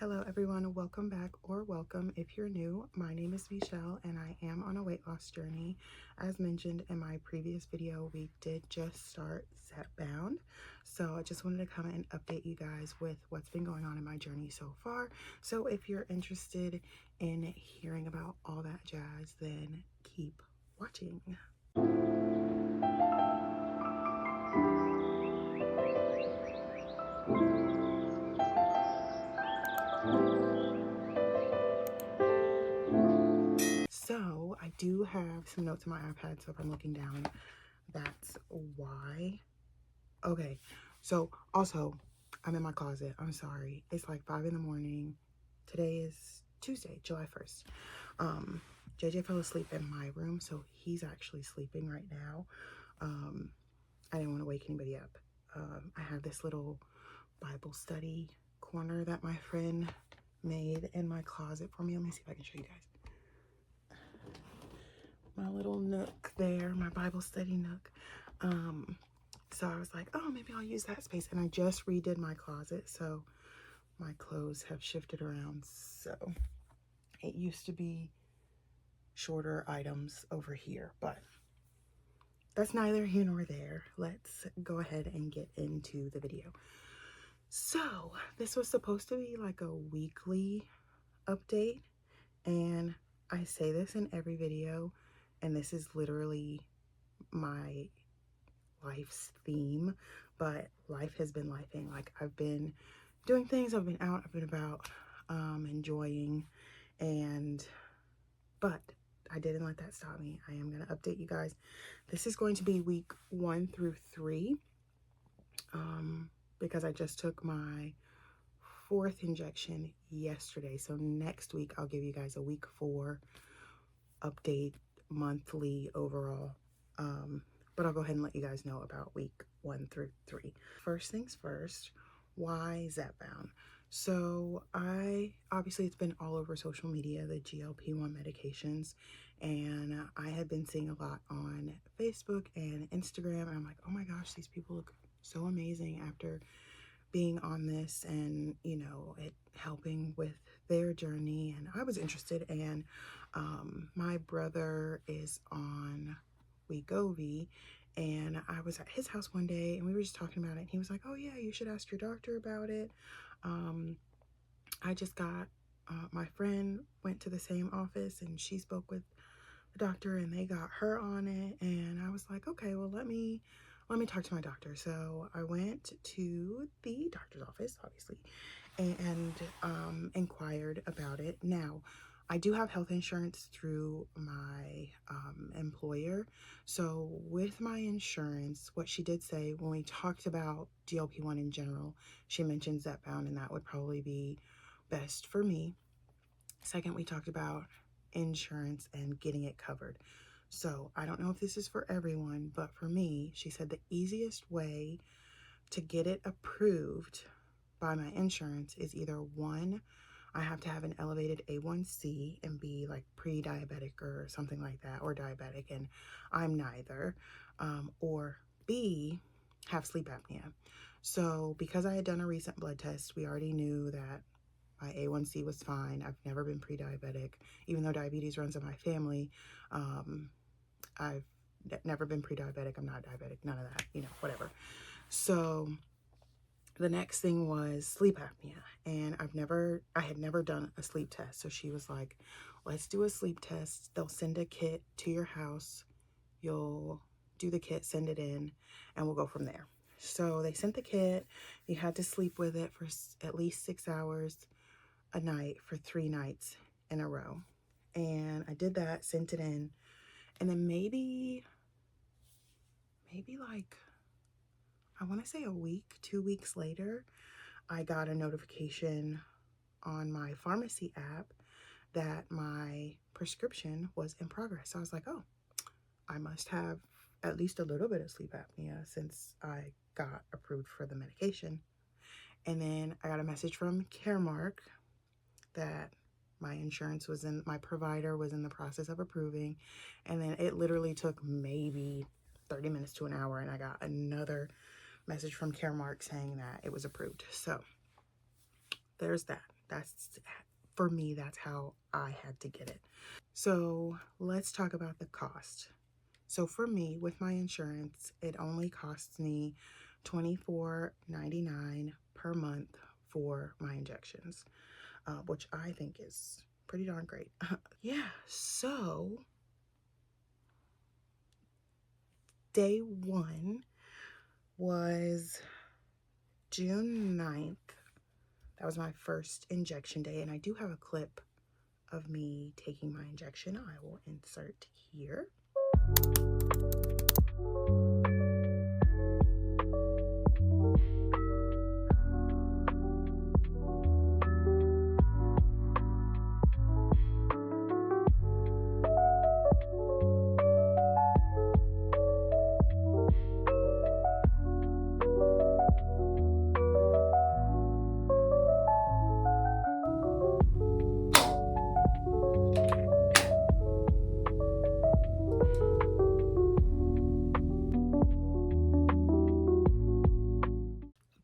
Hello everyone, welcome back or welcome if you're new. My name is Michelle and I am on a weight loss journey. As mentioned in my previous video, we did just start Zepbound. So I just wanted to come and update you guys with what's been going on in my journey so far. So if you're interested in hearing about all that jazz, then keep watching. So I do have some notes on my iPad, so if I'm looking down, that's why. Okay, so also I'm in my closet. I'm sorry. It's like 5 in the morning. Today is Tuesday, July 1st. JJ fell asleep in my room, so he's actually sleeping right now. I didn't want to wake anybody up. I have this little Bible study corner that my friend made in my closet for me. Let me see if I can show you guys. My little nook there, my Bible study nook. So I was like, oh, maybe I'll use that space. And I just redid my closet, so my clothes have shifted around. So it used to be shorter items over here, but that's neither here nor there. Let's go ahead and get into the video. So this was supposed to be like a weekly update, and I say this in every video, and this is literally my life's theme, but life has been lifing. Like, I've been doing things, I've been out, I've been about, enjoying, but I didn't let that stop me. I am going to update you guys. This is going to be week 1 through 3, because I just took my 4th injection yesterday. So next week I'll give you guys a week 4 update, monthly overall. But I'll go ahead and let you guys know about week 1 through 3. First things first, why Zepbound? So obviously it's been all over social media, the GLP-1 medications, and I had been seeing a lot on Facebook and Instagram, and I'm like, oh my gosh, these people look so amazing after being on this, and you know, it helping with their journey. And I was interested, and my brother is on Wegovy, and I was at his house one day and we were just talking about it, and he was like, oh yeah, you should ask your doctor about it. I just got my friend went to the same office and she spoke with the doctor and they got her on it, and I was like, okay, well, let me talk to my doctor. So I went to the doctor's office, obviously, and inquired about it. Now, I do have health insurance through my employer. So with my insurance, what she did say when we talked about GLP-1 in general, she mentioned Zepbound, and that would probably be best for me. Second, we talked about insurance and getting it covered. So I don't know if this is for everyone, but for me, she said the easiest way to get it approved by my insurance is either 1, I have to have an elevated A1C and be like pre-diabetic or something like that, or diabetic, and I'm neither, or B, have sleep apnea. So because I had done a recent blood test, we already knew that my A1C was fine. I've never been pre-diabetic, even though diabetes runs in my family. I've never been pre-diabetic. I'm not diabetic, none of that, you know, whatever. So the next thing was sleep apnea, and I had never done a sleep test. So she was like, let's do a sleep test. They'll send a kit to your house. You'll do the kit, send it in, and we'll go from there. So they sent the kit. You had to sleep with it for at least 6 hours a night for 3 nights in a row. And I did that, sent it in, and then maybe like, I want to say a week, 2 weeks later, I got a notification on my pharmacy app that my prescription was in progress. So I was like, oh, I must have at least a little bit of sleep apnea since I got approved for the medication. And then I got a message from Caremark that my provider was in the process of approving. And then it literally took maybe 30 minutes to an hour, and I got another message from Caremark saying that it was approved. So there's that. For me, that's how I had to get it. So let's talk about the cost. So for me, with my insurance, it only costs me $24.99 per month for my injections, which I think is pretty darn great. Yeah, so day one was June 9th. That was my first injection day, and I do have a clip of me taking my injection. I will insert here.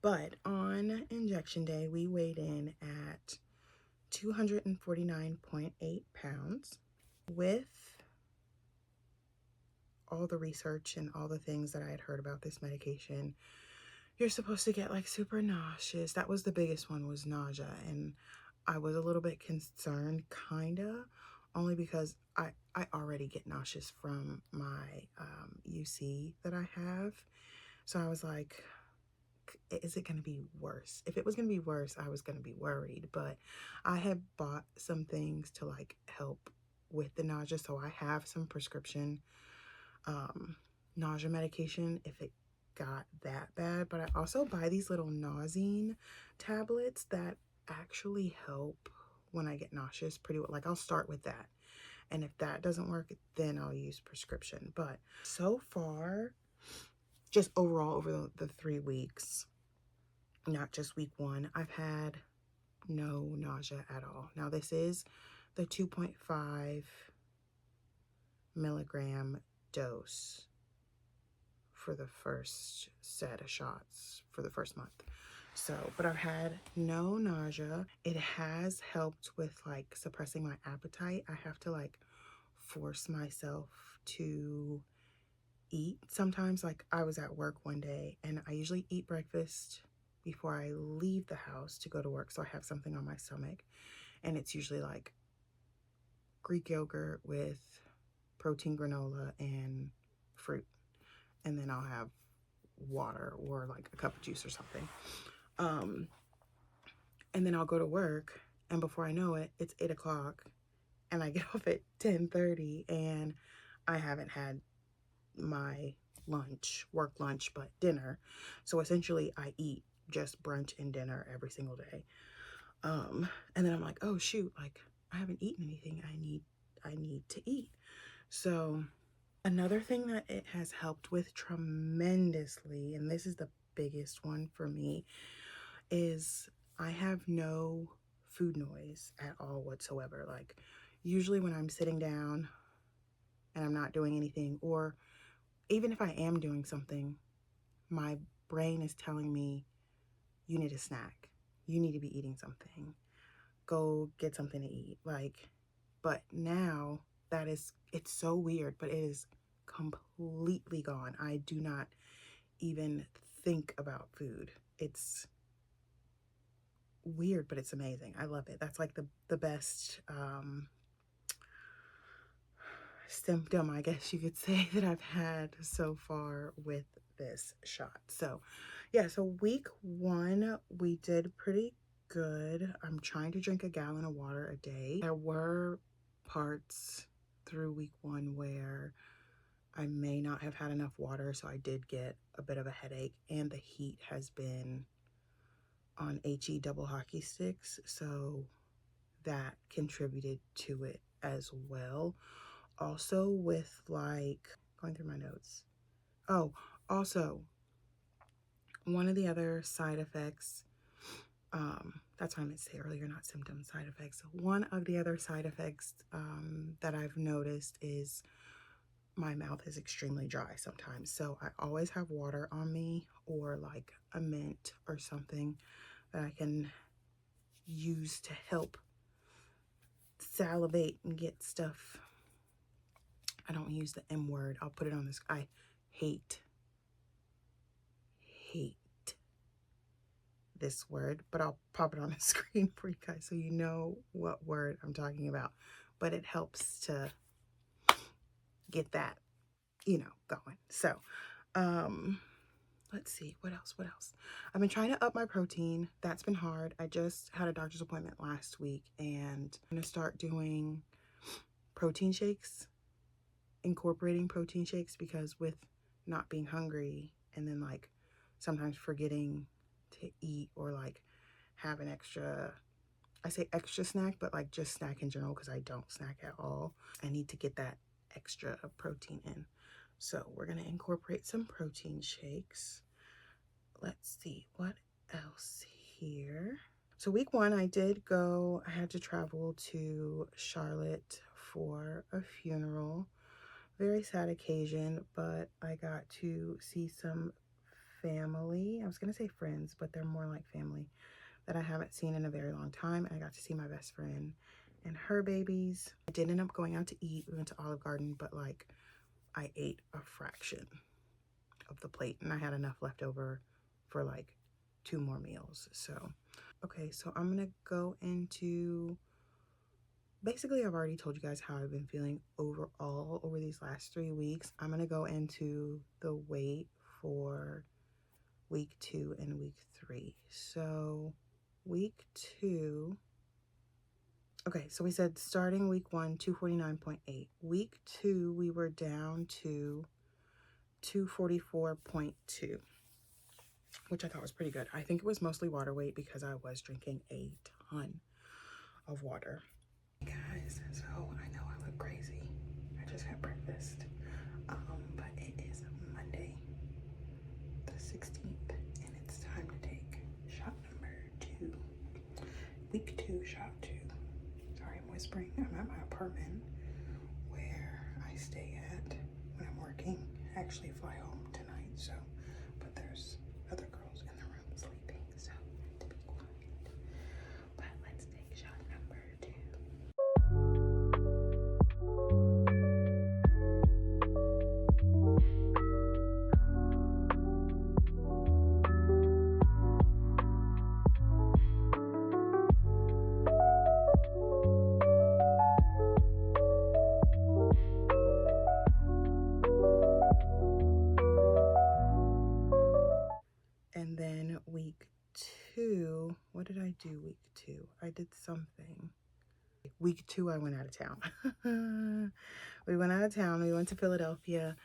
But on injection day, we weighed in at 249.8 pounds. With all the research and all the things that I had heard about this medication, you're supposed to get like super nauseous. That was the biggest one, was nausea. And I was a little bit concerned, kinda, only because I already get nauseous from my UC that I have. So I was like, is it going to be worse? If it was going to be worse, I was going to be worried. But I had bought some things to like help with the nausea. So I have some prescription nausea medication if it got that bad. But I also buy these little nausine tablets that actually help when I get nauseous pretty well. Like I'll start with that. And if that doesn't work, then I'll use prescription. But so far, just overall over the 3 weeks, not just week one, I've had no nausea at all. Now this is the 2.5 milligram dose for the first set of shots for the first month. So, but I've had no nausea. It has helped with like suppressing my appetite. I have to like force myself to eat sometimes. Like I was at work one day and I usually eat breakfast before I leave the house to go to work, so I have something on my stomach, and it's usually like Greek yogurt with protein granola and fruit, and then I'll have water or like a cup of juice or something, and then I'll go to work, and before I know it, it's 8 o'clock and I get off at 10:30 and I haven't had my work lunch, but dinner. So essentially I eat just brunch and dinner every single day. And then I'm like, oh shoot, like I haven't eaten anything. I need to eat. So another thing that it has helped with tremendously, and this is the biggest one for me, is I have no food noise at all whatsoever. Like usually when I'm sitting down and I'm not doing anything, or even if I am doing something, my brain is telling me, you need a snack. You need to be eating something. Go get something to eat. Like, but now it's so weird, but it is completely gone. I do not even think about food. It's weird, but it's amazing. I love it. That's like the best symptom, I guess you could say, that I've had so far with this shot. So yeah, so week one we did pretty good. I'm trying to drink a gallon of water a day. There were parts through week one where I may not have had enough water, so I did get a bit of a headache, and the heat has been on HE double hockey sticks, so that contributed to it as well. Also with like, going through my notes. Oh, also, one of the other side effects, that's what I meant to say earlier, not symptoms, side effects. One of the other side effects that I've noticed is my mouth is extremely dry sometimes. So I always have water on me, or like a mint or something that I can use to help salivate and get stuff. I don't use the M word. I'll put it on this. I hate this word, but I'll pop it on the screen for you guys so you know what word I'm talking about. But it helps to get that, you know, going. So, let's see, what else? I've been trying to up my protein. That's been hard. I just had a doctor's appointment last week, and I'm gonna start doing protein shakes, incorporating protein shakes, because with not being hungry and then like sometimes forgetting to eat or like have an extra, I say extra snack, but like just snack in general because I don't snack at all. I need to get that extra protein in. So we're going to incorporate some protein shakes. Let's see what else here. So week 1, I had to travel to Charlotte for a funeral. Very sad occasion, but I got to see some family. I was going to say friends, but they're more like family that I haven't seen in a very long time. And I got to see my best friend and her babies. I did end up going out to eat. We went to Olive Garden, but like I ate a fraction of the plate and I had enough left over for like 2 more meals. So, okay, so I'm going to go into, basically I've already told you guys how I've been feeling overall over these last 3 weeks. I'm going to go into the weight for week 2 and week 3. So week 2, okay, so we said starting week 1, 249.8. Week 2, we were down to 244.2, which I thought was pretty good. I think it was mostly water weight because I was drinking a ton of water. Guys, so I know I look crazy. I just had breakfast, but it is Monday, the 16th, and it's time to take shot number 2. Week 2, shot 2. Sorry, I'm whispering. I'm at my apartment where I stay at when I'm working. I actually fly home tonight, so, but there's other girls in the room sleeping, so I have to be quiet. But let's take shot number 2. And then week 2, what did I do week 2? I did something. Week 2, I went out of town. We went out of town. We went to Philadelphia.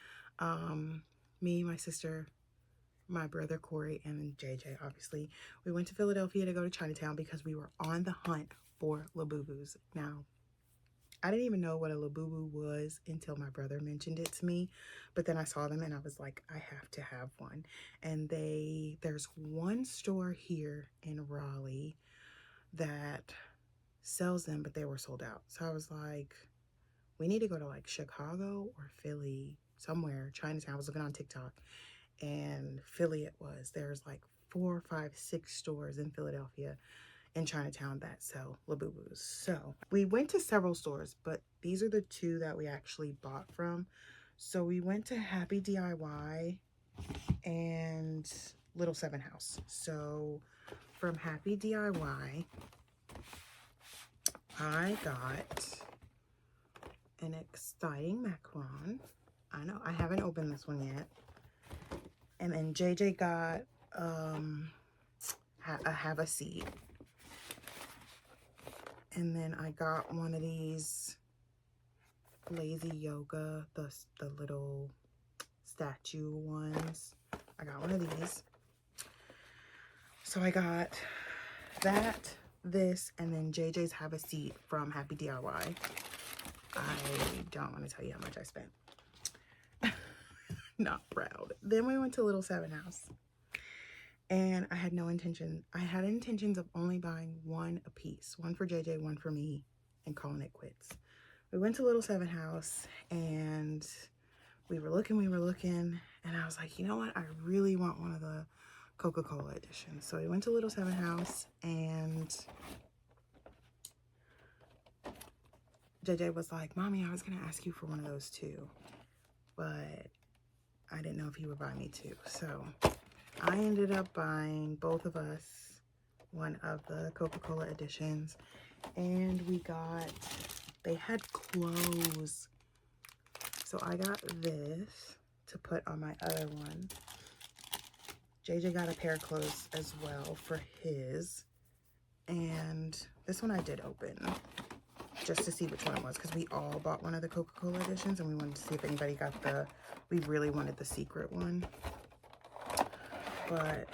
Me, my sister, my brother Corey, and JJ, obviously. We went to Philadelphia to go to Chinatown because we were on the hunt for Labubus. Now, I didn't even know what a Labubu was until my brother mentioned it to me. But then I saw them and I was like, I have to have one. And there's one store here in Raleigh that sells them, but they were sold out. So I was like, we need to go to like Chicago or Philly, somewhere. Chinatown. I was looking on TikTok, and Philly it was. There's like 4, 5, 6 stores in Philadelphia in Chinatown that sell Labubus. So we went to several stores, but these are the 2 that we actually bought from. So we went to Happy DIY and Little 7 House. So from Happy DIY, I got an exciting macaron. I know I haven't opened this one yet. And then JJ got have a seed. And then I got one of these lazy yoga, the little statue ones. I got one of these. So I got that, this, and then JJ's have a seat from Happy DIY. I don't want to tell you how much I spent. Not proud. Then we went to Little 7 House. And I had no intention. I had intentions of only buying one a piece. One for JJ, one for me, and calling it quits. We went to Little 7 House, and we were looking, and I was like, you know what? I really want one of the Coca-Cola editions. So we went to Little 7 House, and JJ was like, Mommy, I was going to ask you for one of those too, but I didn't know if he would buy me two. So I ended up buying both of us one of the Coca-Cola editions, and we got, they had clothes. So I got this to put on my other one. JJ got a pair of clothes as well for his. And this one I did open just to see which one it was, because we all bought one of the Coca-Cola editions and we wanted to see if anybody got the, we really wanted the secret one. But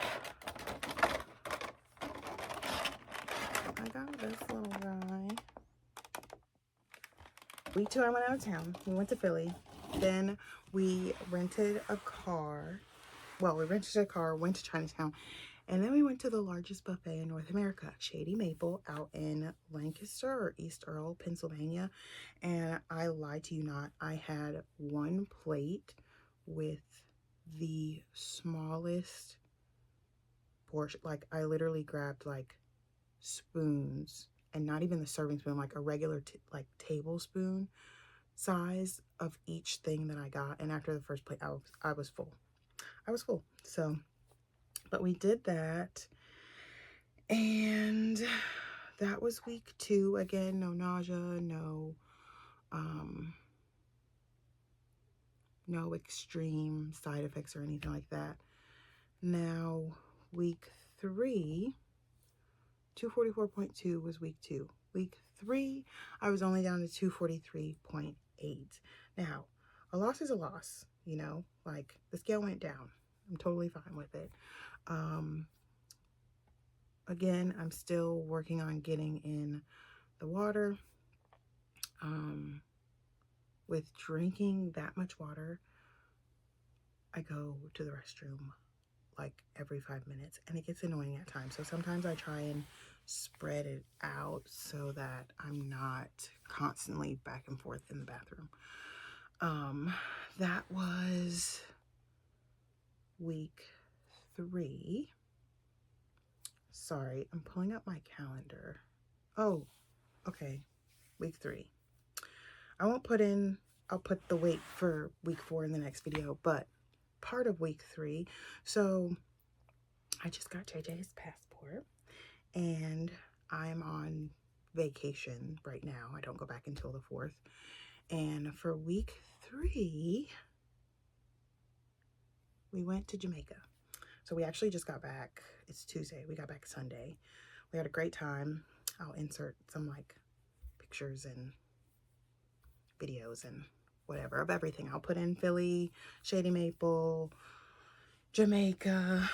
I got this little guy. Week 2, I went out of town. We went to Philly. Then we rented a car. Well, we rented a car, went to Chinatown, and then we went to the largest buffet in North America, Shady Maple, out in Lancaster or East Earl, Pennsylvania. And I lied to you not, I had one plate with the smallest portion. Like, I literally grabbed like spoons, and not even the serving spoon, like a regular like tablespoon size of each thing that I got. And after the first plate, I was full. I was full. So, but we did that, and that was week 2. Again, no nausea, no extreme side effects or anything like that. Now, week 3, 244.2 was week 2. Week 3, I was only down to 243.8. Now, a loss is a loss, you know, like the scale went down. I'm totally fine with it. Again, I'm still working on getting in the water. With drinking that much water, I go to the restroom like every 5 minutes, and it gets annoying at times. So sometimes I try and spread it out so that I'm not constantly back and forth in the bathroom. That was week 3. Sorry, I'm pulling up my calendar. Oh, okay, week 3. I'll put the weight for week 4 in the next video, but part of week 3. So I just got JJ's passport, and I'm on vacation right now. I don't go back until the 4th. And for week 3, we went to Jamaica. So we actually just got back. It's Tuesday. We got back Sunday. We had a great time. I'll insert some like pictures and videos and whatever of everything. I'll put in Philly, Shady Maple, Jamaica.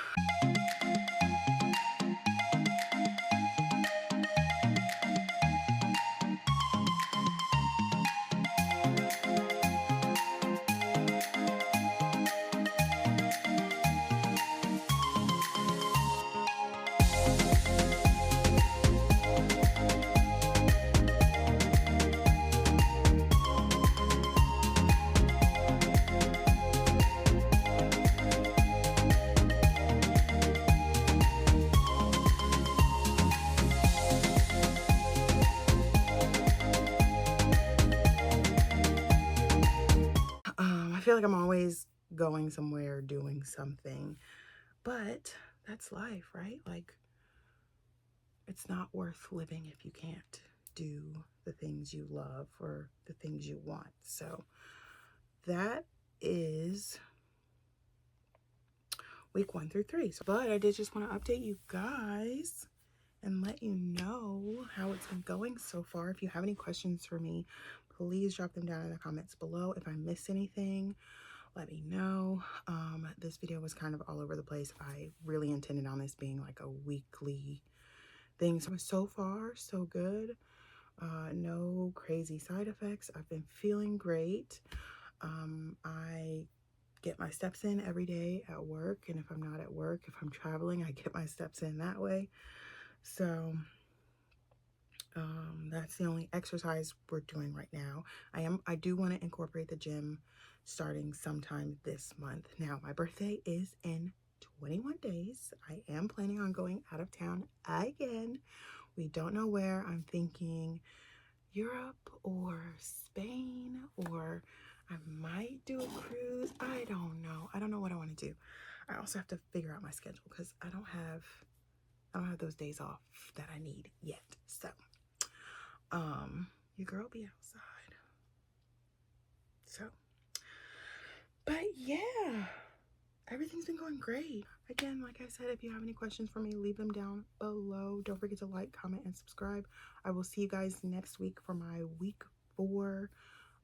I feel like I'm always going somewhere, doing something, but that's life, right? Like, it's not worth living if you can't do the things you love or the things you want. So that is week 1 through 3. So, but I did just want to update you guys and let you know how it's been going so far. If you have any questions for me, please drop them down in the comments below. If I missed anything, let me know. This video was kind of all over the place. I really intended on this being like a weekly thing. So far, so good. No crazy side effects. I've been feeling great. I get my steps in every day at work, and if I'm not at work, if I'm traveling, I get my steps in that way. So that's the only exercise we're doing right now. I do want to incorporate the gym starting sometime this month. Now, my birthday is in 21 days. I am planning on going out of town again. We don't know where. I'm thinking Europe or Spain, or I might do a cruise. I don't know. I don't know what I want to do. I also have to figure out my schedule because I don't have those days off that I need yet. So, your girl be outside. So, but yeah, everything's been going great. Again, like I said, if you have any questions for me, leave them down below. Don't forget to like, comment, and subscribe. I will see you guys next week for my week 4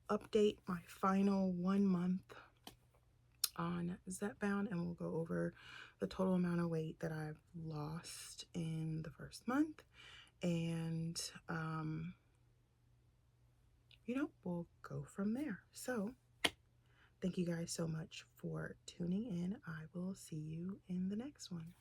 update, my final 1 month on Zepbound, and we'll go over the total amount of weight that I've lost in the first month. And, you know, we'll go from there. So, thank you guys so much for tuning in. I will see you in the next one.